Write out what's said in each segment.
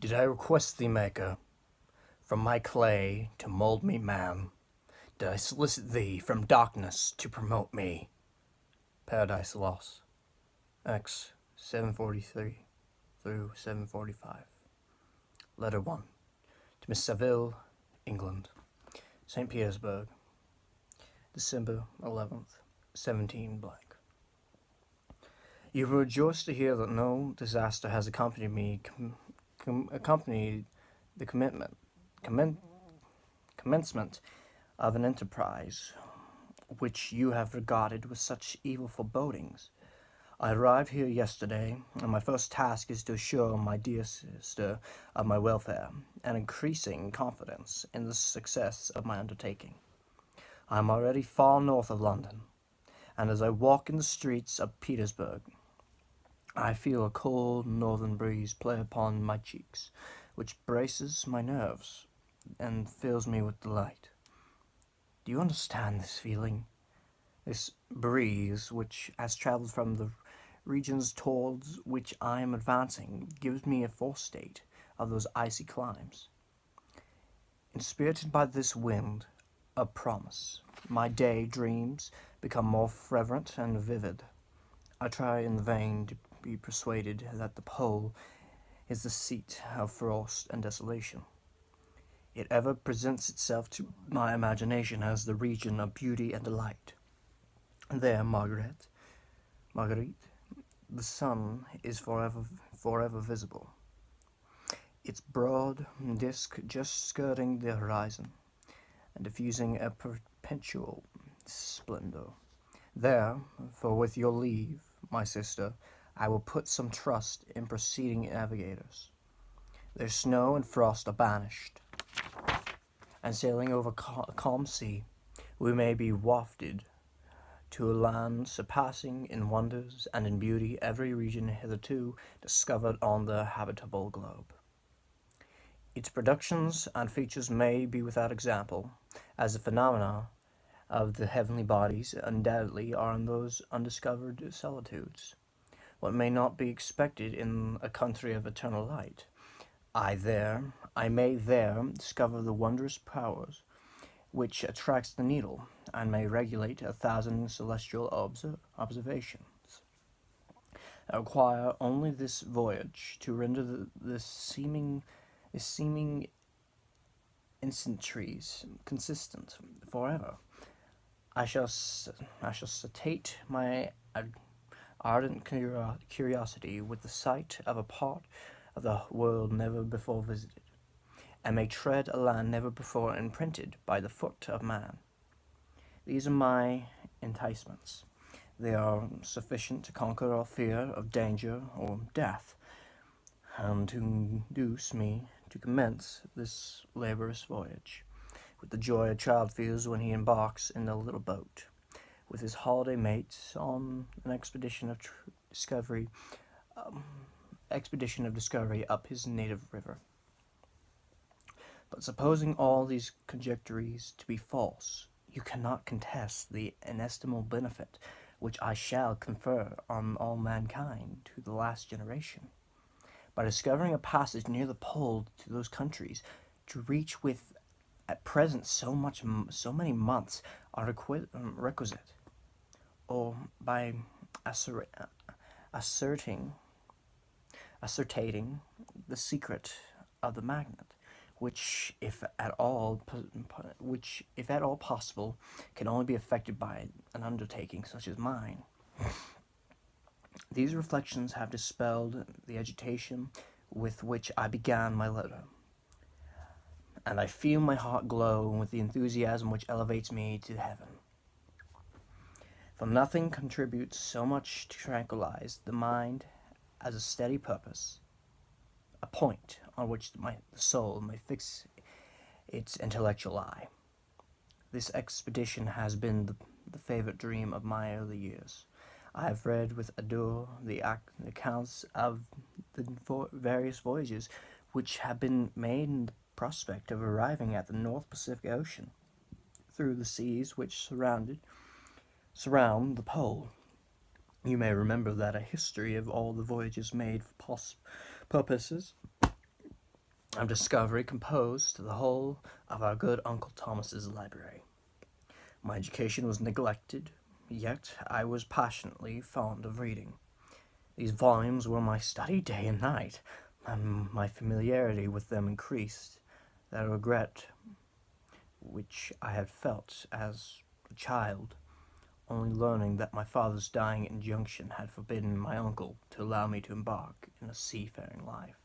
Did I request thee, Maker, from my clay to mold me man? Did I solicit thee from darkness to promote me? Paradise Lost, X 743 through 745. Letter 1. To Miss Saville, England. St. Petersburg, December 11th, 17 blank. You will rejoice to hear that no disaster has accompanied the commencement of an enterprise which you have regarded with such evil forebodings. I arrived here yesterday, and my first task is to assure my dear sister of my welfare and increasing confidence in the success of my undertaking. I am already far north of London, and as I walk in the streets of Petersburg, I feel a cold northern breeze play upon my cheeks, which braces my nerves and fills me with delight. Do you understand this feeling? This breeze, which has traveled from the regions towards which I am advancing, gives me a foretaste of those icy climes. Inspirited by this wind of promise, my day dreams become more fervent and vivid. I try in vain to be persuaded that the pole is the seat of frost and desolation. It ever presents itself to my imagination as the region of beauty and delight. There, Marguerite, the sun is forever visible, its broad disk just skirting the horizon and diffusing a perpetual splendor. There, for with your leave, my sister, I will put some trust in preceding navigators. Their snow and frost are banished, and sailing over a calm sea, we may be wafted to a land surpassing in wonders and in beauty every region hitherto discovered on the habitable globe. Its productions and features may be without example, as the phenomena of the heavenly bodies undoubtedly are in those undiscovered solitudes. What may not be expected in a country of eternal light, I may there discover the wondrous powers which attracts the needle, and may regulate 1,000 celestial observations. I require only this voyage to render this seeming incentries consistent forever. I shall satiate my ardent curiosity with the sight of a part of the world never before visited, and may tread a land never before imprinted by the foot of man. These are my enticements. They are sufficient to conquer all fear of danger or death, and to induce me to commence this laborious voyage with the joy a child feels when he embarks in a little boat with his holiday mates on an expedition of discovery up his native river. But supposing all these conjectures to be false, you cannot contest the inestimable benefit which I shall confer on all mankind to the last generation, by discovering a passage near the pole to those countries, to reach with at present so many months are requisite, or by ascertaining the secret of the magnet, which, if at all possible, can only be effected by an undertaking such as mine. These reflections have dispelled the agitation with which I began my letter, and I feel my heart glow with the enthusiasm which elevates me to heaven. For nothing contributes so much to tranquilize the mind as a steady purpose, a point on which the soul may fix its intellectual eye. This expedition has been the favorite dream of my early years. I have read with ardor the accounts of the various voyages which have been made in the prospect of arriving at the North Pacific Ocean through the seas which surround the pole. You may remember that a history of all the voyages made for purposes of discovery composed the whole of our good Uncle Thomas's library. My education was neglected, yet I was passionately fond of reading. These volumes were my study day and night, and my familiarity with them increased that regret which I had felt as a child, only learning that my father's dying injunction had forbidden my uncle to allow me to embark in a seafaring life.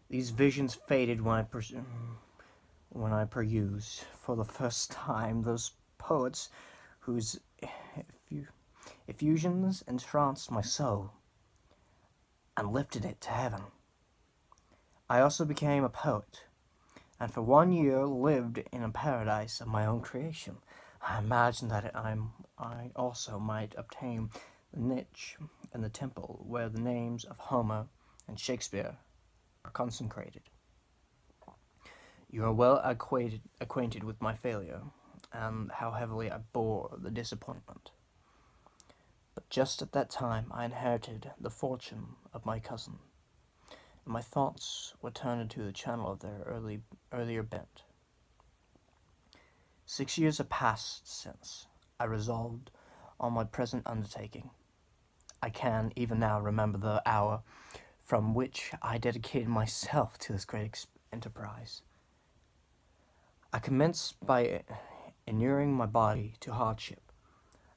These visions faded when I perused for the first time those poets whose effusions entranced my soul and lifted it to heaven. I also became a poet, and for 1 year lived in a paradise of my own creation. I imagined that I also might obtain the niche in the temple where the names of Homer and Shakespeare are consecrated. You are well acquainted with my failure, and how heavily I bore the disappointment. But just at that time I inherited the fortune of my cousin, and my thoughts were turned into the channel of their earlier bent. 6 years have passed since I resolved on my present undertaking. I can even now remember the hour from which I dedicated myself to this great enterprise. I commenced by inuring my body to hardship.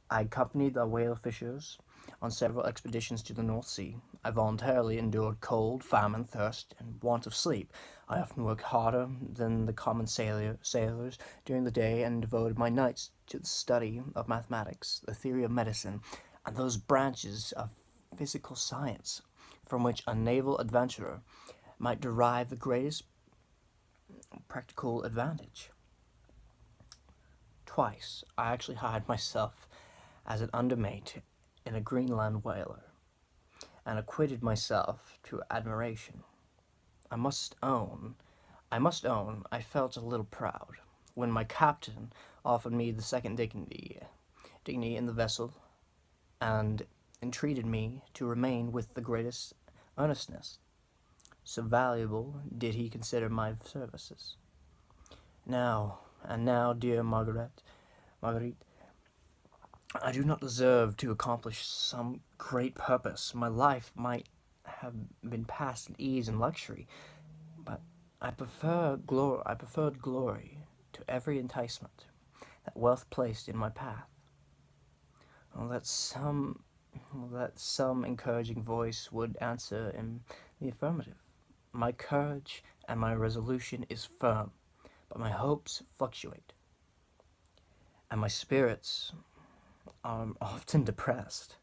I accompanied the whale fishers on several expeditions to the North Sea. I voluntarily endured cold, famine, thirst, and want of sleep. I often worked harder than the common sailors during the day, and devoted my nights to the study of mathematics, the theory of medicine, and those branches of physical science from which a naval adventurer might derive the greatest practical advantage. Twice I actually hired myself as an undermate in a Greenland whaler, and acquitted myself to admiration. I must own, I felt a little proud when my captain offered me the second dignity in the vessel, and entreated me to remain with the greatest earnestness. So valuable did he consider my services. Now, dear Marguerite, I do not deserve to accomplish some great purpose. My life might have been passed in ease and luxury, but I preferred glory to every enticement that wealth placed in my path. Oh, that some encouraging voice would answer in the affirmative. My courage and my resolution is firm, but my hopes fluctuate, and my spirits are often depressed.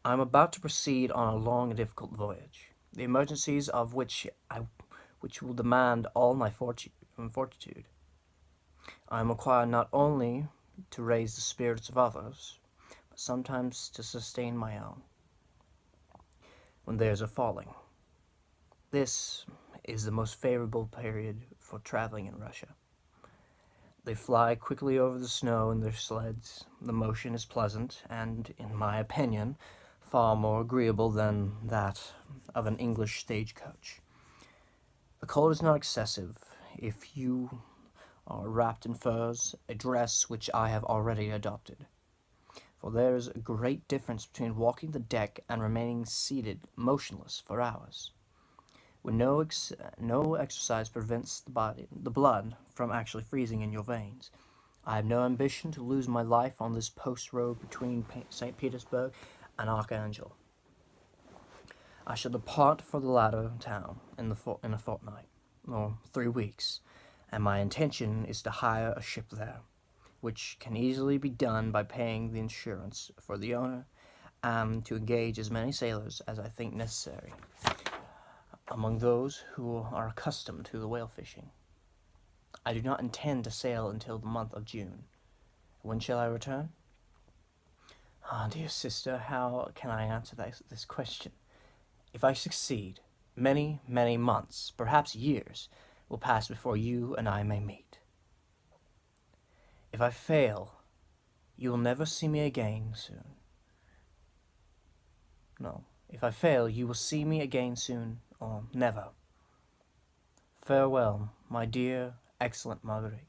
I am about to proceed on a long and difficult voyage, the emergencies of which will demand all my fortitude. I am required not only to raise the spirits of others, but sometimes to sustain my own when theirs are falling. This is the most favorable period for traveling in Russia. They fly quickly over the snow in their sleds. The motion is pleasant, and, in my opinion, far more agreeable than that of an English stagecoach. The cold is not excessive if you are wrapped in furs, a dress which I have already adopted. For there is a great difference between walking the deck and remaining seated motionless for hours, when no exercise prevents the blood from actually freezing in your veins. I have no ambition to lose my life on this post road between St. Petersburg and Archangel. I shall depart for the latter town in a fortnight, or 3 weeks, and my intention is to hire a ship there, which can easily be done by paying the insurance for the owner, and to engage as many sailors as I think necessary among those who are accustomed to the whale fishing. I do not intend to sail until the month of June. When shall I return? Ah, dear sister, how can I answer this question? If I succeed, many, many months, perhaps years, will pass before you and I may meet. If I fail, you will never see me again soon. No, if I fail, you will see me again soon, or never. Farewell, my dear, excellent Marguerite.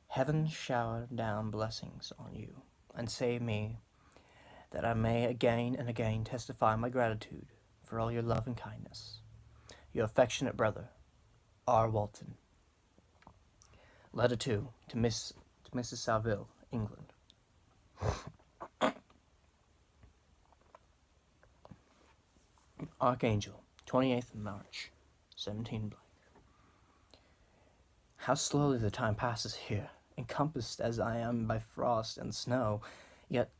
Heaven shower down blessings on you, and save me, that I may again and again testify my gratitude for all your love and kindness. Your affectionate brother, R. Walton. Letter 2 to Mrs. Saville, England. Archangel, 28th March, 17 blank. How slowly the time passes here, encompassed as I am by frost and snow, yet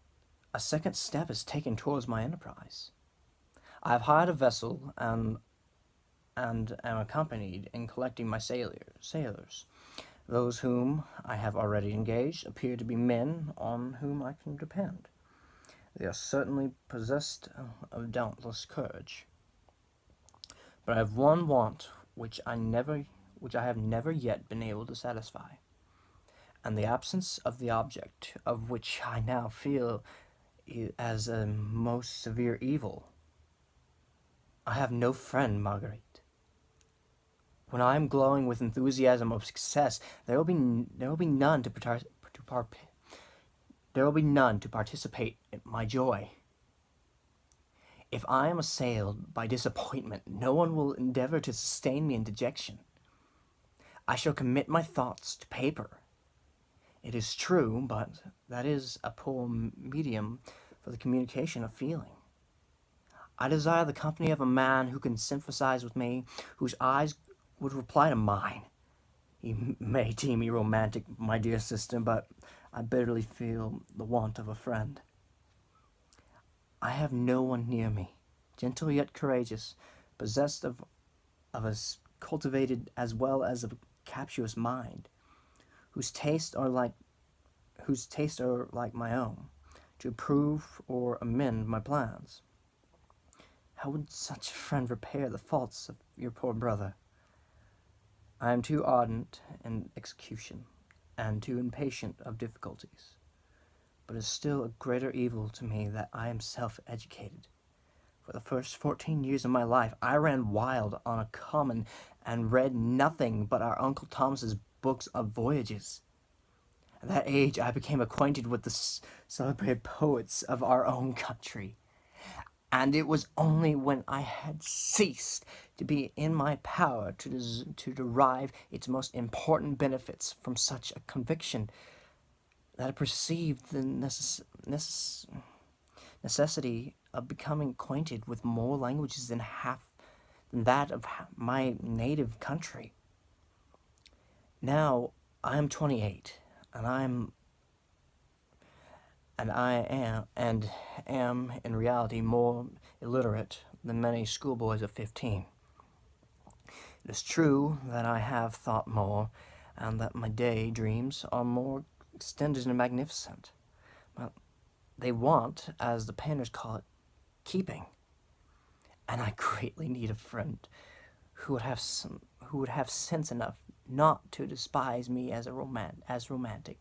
a second step is taken towards my enterprise. I have hired a vessel and am accompanied in collecting my sailors. Those whom I have already engaged appear to be men on whom I can depend. They are certainly possessed of dauntless courage. But I have one want which I have never yet been able to satisfy, and the absence of the object of which I now feel as a most severe evil. I have no friend, Marguerite. When I am glowing with enthusiasm of success, there will be none to participate in my joy. If I am assailed by disappointment, no one will endeavor to sustain me in dejection. I shall commit my thoughts to paper. It is true, but that is a poor medium for the communication of feeling. I desire the company of a man who can sympathize with me, whose eyes would reply to mine. You may deem me romantic, my dear sister, but I bitterly feel the want of a friend. I have no one near me, gentle yet courageous, possessed of a cultivated as well as of a captious mind, whose tastes are like my own, to approve or amend my plans. How would such a friend repair the faults of your poor brother? I am too ardent in execution, and too impatient of difficulties. But it is still a greater evil to me that I am self-educated. For the first 14 years of my life, I ran wild on a common and read nothing but our Uncle Thomas's books of voyages. At that age, I became acquainted with the celebrated poets of our own country. And it was only when I had ceased to be in my power to derive its most important benefits from such a conviction that I perceived the necessity of becoming acquainted with more languages than that of my native country. Now I am 28, and I am in reality more illiterate than many schoolboys of 15. It is true that I have thought more, and that my daydreams are more extended and magnificent, but they want, as the painters call it, keeping. And I greatly need a friend who would have sense enough not to despise me as romantic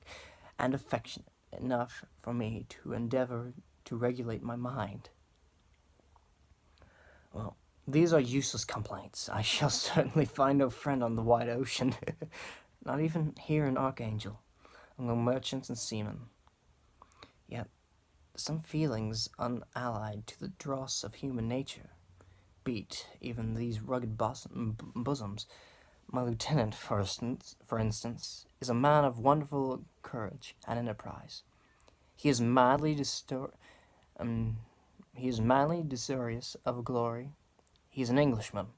and affectionate enough for me to endeavor to regulate my mind. Well, these are useless complaints. I shall certainly find no friend on the wide ocean, not even here in Archangel, among merchants and seamen. Yet some feelings unallied to the dross of human nature beat even these rugged bosoms. My lieutenant, for instance, is a man of wonderful courage and enterprise. He is madly desirous of glory. He is an Englishman,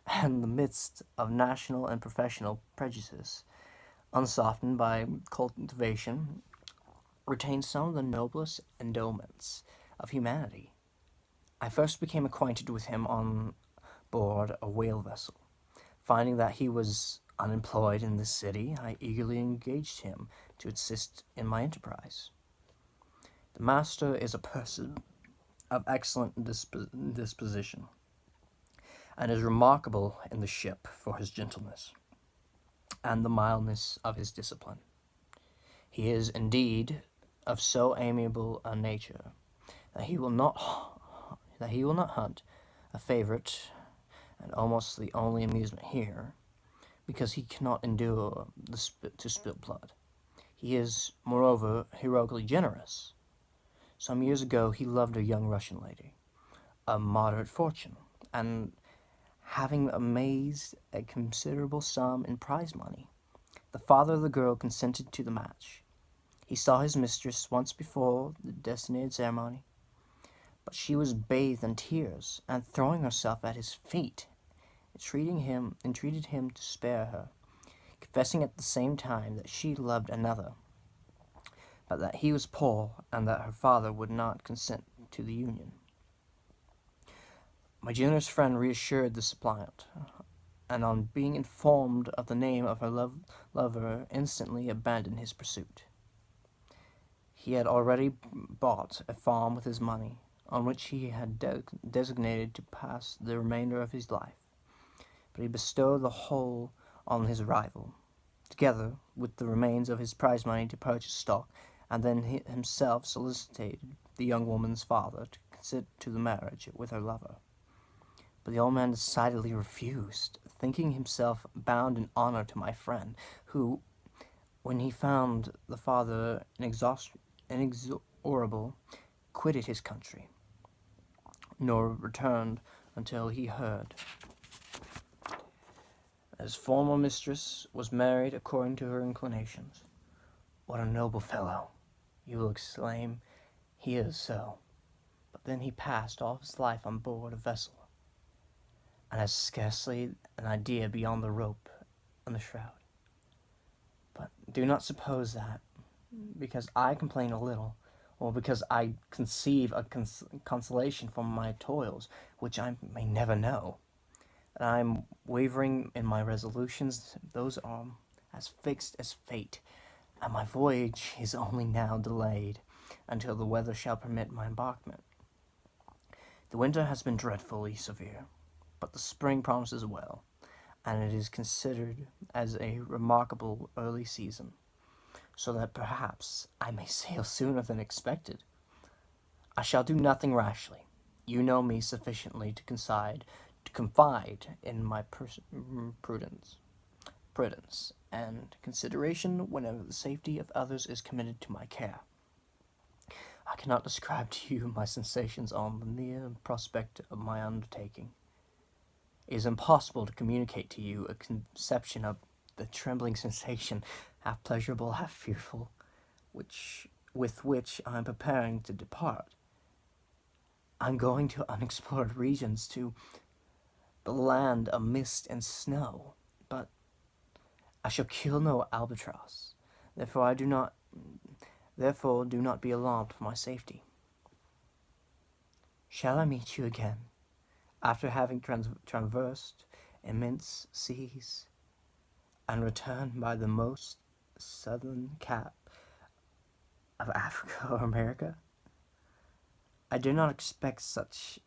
and in the midst of national and professional prejudices, unsoftened by cultivation, retains some of the noblest endowments of humanity. I first became acquainted with him on board a whale vessel. Finding that he was unemployed in this city, I eagerly engaged him to assist in my enterprise. The master is a person of excellent disposition, and is remarkable in the ship for his gentleness and the mildness of his discipline. He is indeed of so amiable a nature that he will not hunt a favorite and almost the only amusement here, because he cannot endure to spill blood. He is, moreover, heroically generous. Some years ago he loved a young Russian lady, of moderate fortune, and having amassed a considerable sum in prize money, the father of the girl consented to the match. He saw his mistress once before the designated ceremony, but she was bathed in tears, and throwing herself at his feet, entreated him to spare her, confessing at the same time that she loved another, but that he was poor, and that her father would not consent to the union. My generous friend reassured the suppliant, and on being informed of the name of her lover, instantly abandoned his pursuit. He had already bought a farm with his money, on which he had designated to pass the remainder of his life, but he bestowed the whole on his rival, together with the remains of his prize money to purchase stock, and then himself solicited the young woman's father to consent to the marriage with her lover. But the old man decidedly refused, thinking himself bound in honor to my friend, who, when he found the father inexorable, quitted his country, nor returned until he heard that his former mistress was married according to her inclinations. What a noble fellow! You will exclaim, he is so. But then he passed all his life on board a vessel, and has scarcely an idea beyond the rope and the shroud. But do not suppose that, because I complain a little, or because I conceive a consolation from my toils, which I may never know, that I am wavering in my resolutions. Those are as fixed as fate, and my voyage is only now delayed until the weather shall permit my embarkment. The winter has been dreadfully severe, but the spring promises well, and it is considered as a remarkable early season, so that perhaps I may sail sooner than expected. I shall do nothing rashly. You know me sufficiently to confide in my prudence, and consideration whenever the safety of others is committed to my care. I cannot describe to you my sensations on the near prospect of my undertaking. It is impossible to communicate to you a conception of the trembling sensation, half pleasurable, half fearful, with which I am preparing to depart. I am going to unexplored regions, to the land of mist and snow, but I shall kill no albatross. Therefore do not be alarmed for my safety. Shall I meet you again, after having traversed immense seas, and returned by the most southern cap of Africa or America? I do not expect such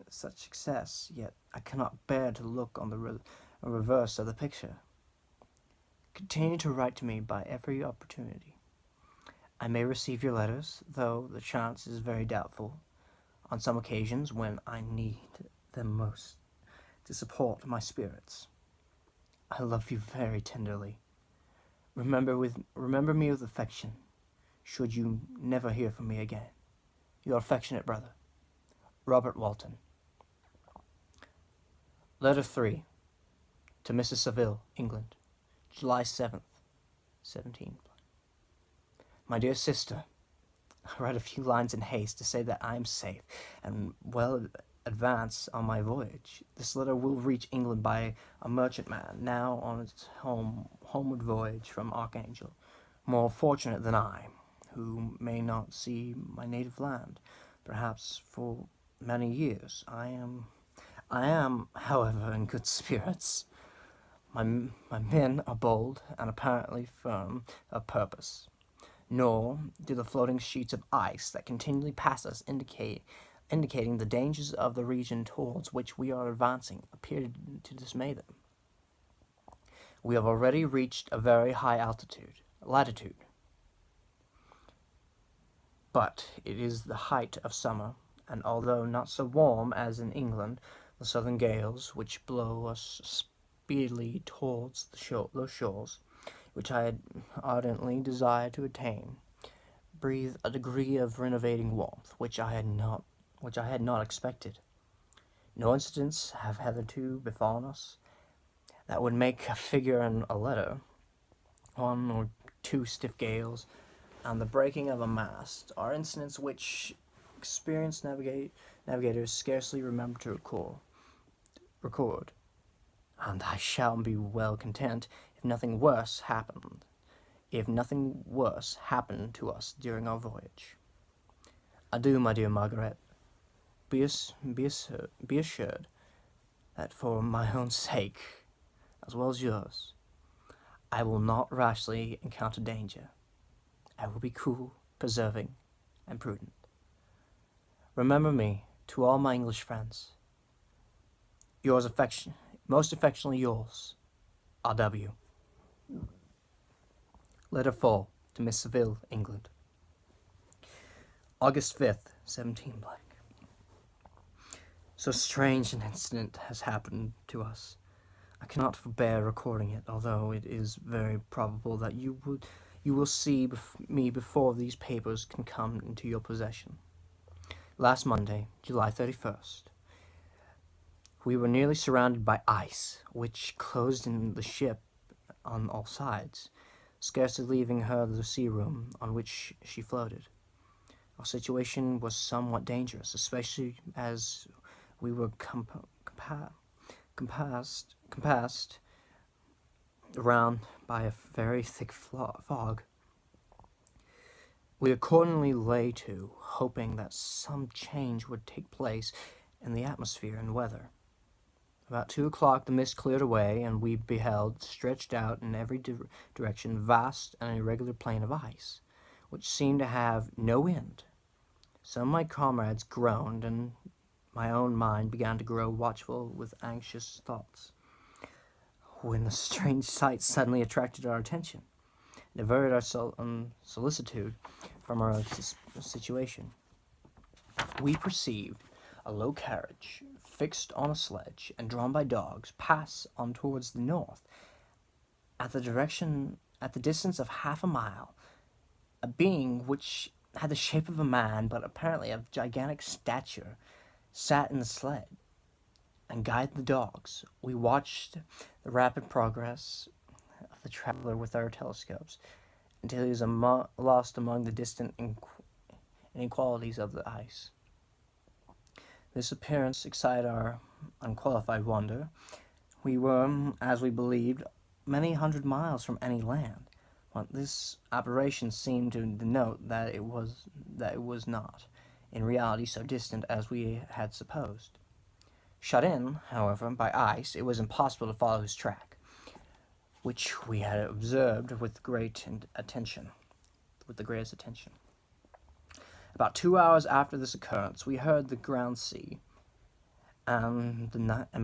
success, yet I cannot bear to look on the reverse of the picture. Continue to write to me by every opportunity. I may receive your letters, though the chance is very doubtful, on some occasions when I need them most to support my spirits. I love you very tenderly. Remember me with affection, should you never hear from me again. Your affectionate brother, Robert Walton. Letter 3. To Mrs. Saville, England, July 7th, 17. My dear sister, I write a few lines in haste to say that I am safe and well advanced on my voyage. This letter will reach England by a merchantman now on its homeward voyage from Archangel, more fortunate than I, who may not see my native land, perhaps for many years. I am, however, in good spirits. My men are bold and apparently firm of purpose, nor do the floating sheets of ice that continually pass us indicating the dangers of the region towards which we are advancing appear to dismay them. We have already reached a very high latitude, but it is the height of summer, and although not so warm as in England, The southern gales, which blow us speedily towards those shores, which I had ardently desired to attain, breathe a degree of renovating warmth which I had not expected. No incidents have hitherto befallen us that would make a figure in a letter. One or two stiff gales, and the breaking of a mast are incidents which experienced navigators scarcely remember to record, and I shall be well content if nothing worse happened. If nothing worse happened to us during our voyage. Adieu, my dear Margaret. Be assured that for my own sake, as well as yours, I will not rashly encounter danger. I will be cool, persevering, and prudent. Remember me to all my English friends. Most affectionately yours, R.W. Letter 4 to Miss Seville, England. August 5th, 17 blank. So strange an incident has happened to us. I cannot forbear recording it, although it is very probable that you will see me before these papers can come into your possession. Last Monday, July 31st, we were nearly surrounded by ice, which closed in the ship on all sides, scarcely leaving her the sea room on which she floated. Our situation was somewhat dangerous, especially as we were compassed around by a very thick fog. We accordingly lay to, hoping that some change would take place in the atmosphere and weather. About 2 o'clock the mist cleared away, and we beheld, stretched out in every direction, vast and irregular plain of ice, which seemed to have no end. Some of my comrades groaned, and my own mind began to grow watchful with anxious thoughts, when a strange sight suddenly attracted our attention, and diverted our solicitude from our situation. We perceived a low carriage, fixed on a sledge and drawn by dogs, pass on towards the north. At the distance of half a mile, a being which had the shape of a man, but apparently of gigantic stature, sat in the sled and guided the dogs. We watched the rapid progress of the traveler with our telescopes until he was lost among the distant inequalities of the ice. This appearance excited our unqualified wonder. We were, as we believed, many hundred miles from any land. But this operation seemed to denote that it was not, in reality, so distant as we had supposed. Shut in, however, by ice, it was impossible to follow his track, which we had observed with the greatest attention. About 2 hours after this occurrence, we heard the ground sea, and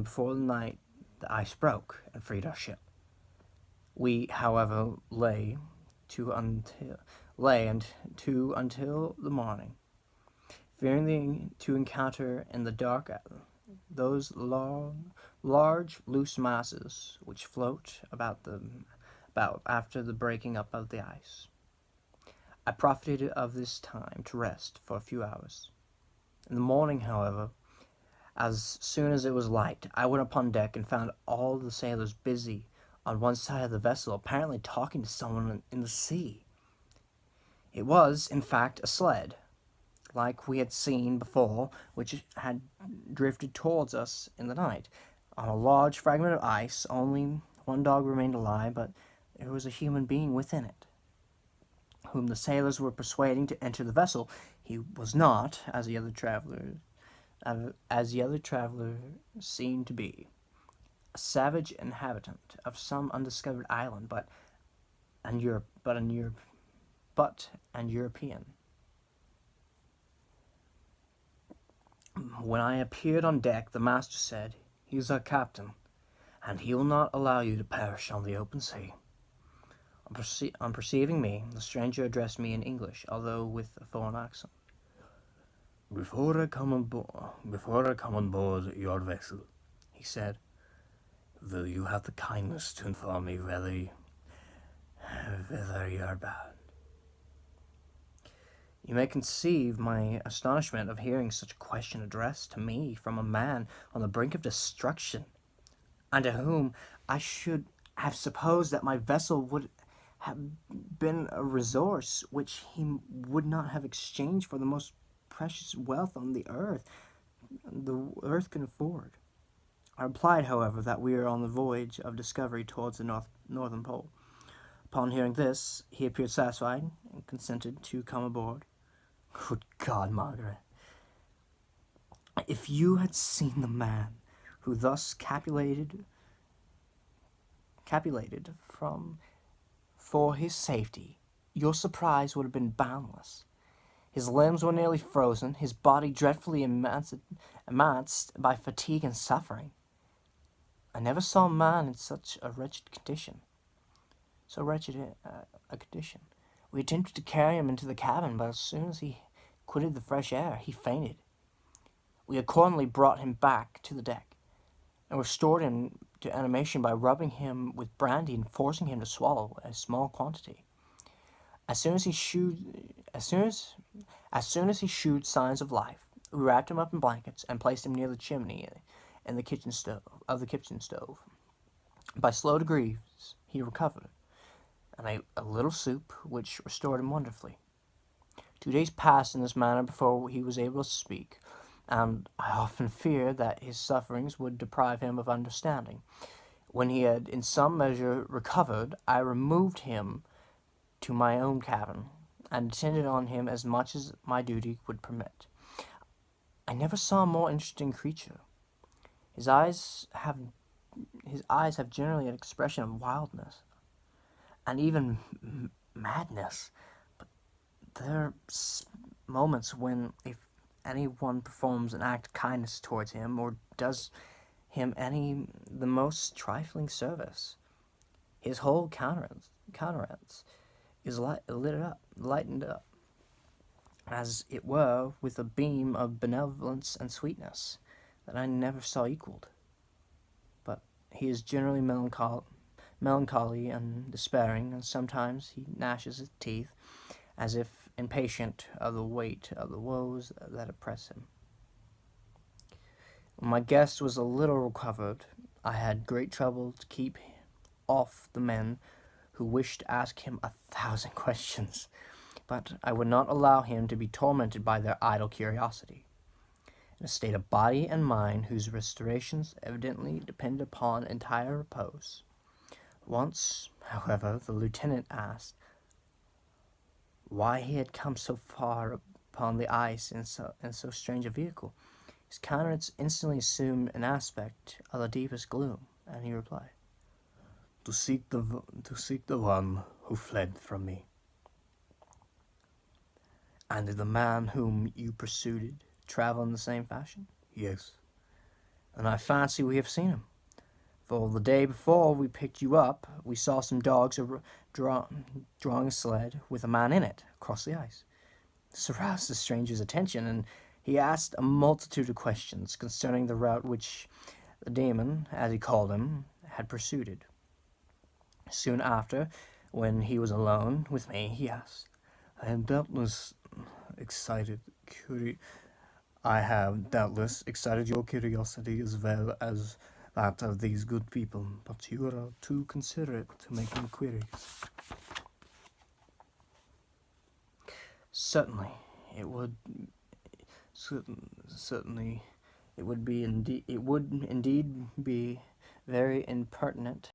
before the night the ice broke and freed our ship. We, however, lay to until the morning, fearing to encounter in the dark those large loose masses which float about after the breaking up of the ice. I profited of this time to rest for a few hours. In the morning, however, as soon as it was light, I went upon deck and found all the sailors busy on one side of the vessel, apparently talking to someone in the sea. It was, in fact, a sled, like we had seen before, which had drifted towards us in the night. On a large fragment of ice, only one dog remained alive, but there was a human being within it, whom the sailors were persuading to enter the vessel. He was not, as the other traveler seemed to be, a savage inhabitant of some undiscovered island, but an European. When I appeared on deck, the master said, "He is our captain, and he will not allow you to perish on the open sea." On perceiving me, the stranger addressed me in English, although with a foreign accent. Before I come on board your vessel, he said, will you have the kindness to inform me whether you are bound? You may conceive my astonishment of hearing such a question addressed to me from a man on the brink of destruction, and to whom I should have supposed that my vessel would have been a resource which he would not have exchanged for the most precious wealth on the earth can afford. I replied, however, that we were on the voyage of discovery towards the northern pole. Upon hearing this, he appeared satisfied and consented to come aboard. Good God, Margaret, if you had seen the man who thus capitulated for his safety, your surprise would have been boundless. His limbs were nearly frozen, his body dreadfully emanced by fatigue and suffering. I never saw a man in such a wretched condition. A condition. We attempted to carry him into the cabin, but as soon as he quitted the fresh air, he fainted. We accordingly brought him back to the deck, and restored him to animation by rubbing him with brandy and forcing him to swallow a small quantity. As soon as he shewed signs of life, we wrapped him up in blankets and placed him near the chimney in the kitchen stove. By slow degrees, he recovered, and ate a little soup, which restored him wonderfully. 2 days passed in this manner before he was able to speak, and I often feared that his sufferings would deprive him of understanding. When he had in some measure recovered, I removed him to my own cabin, and attended on him as much as my duty would permit. I never saw a more interesting creature. His eyes have generally an expression of wildness, and even madness, but there are moments when, if anyone performs an act of kindness towards him, or does him the most trifling service, his whole countenance is lightened up, as it were, with a beam of benevolence and sweetness that I never saw equalled. But he is generally melancholy and despairing, and sometimes he gnashes his teeth, as if impatient of the weight of the woes that oppress him. When my guest was a little recovered, I had great trouble to keep off the men who wished to ask him 1,000 questions, but I would not allow him to be tormented by their idle curiosity. In a state of body and mind whose restorations evidently depended upon entire repose. Once, however, the lieutenant asked why he had come so far upon the ice in so strange a vehicle. His countenance instantly assumed an aspect of the deepest gloom, and he replied, To seek the one who fled from me. And did the man whom you pursued travel in the same fashion? Yes. And I fancy we have seen him. For the day before we picked you up, we saw some dogs drawing a sled with a man in it across the ice. This aroused the stranger's attention, and he asked a multitude of questions concerning the route which the demon, as he called him, had pursued. Soon after, when he was alone with me, he asked, I have doubtless excited your curiosity as well as that of these good people, but you are too considerate to make inquiries. Certainly, it would indeed be very impertinent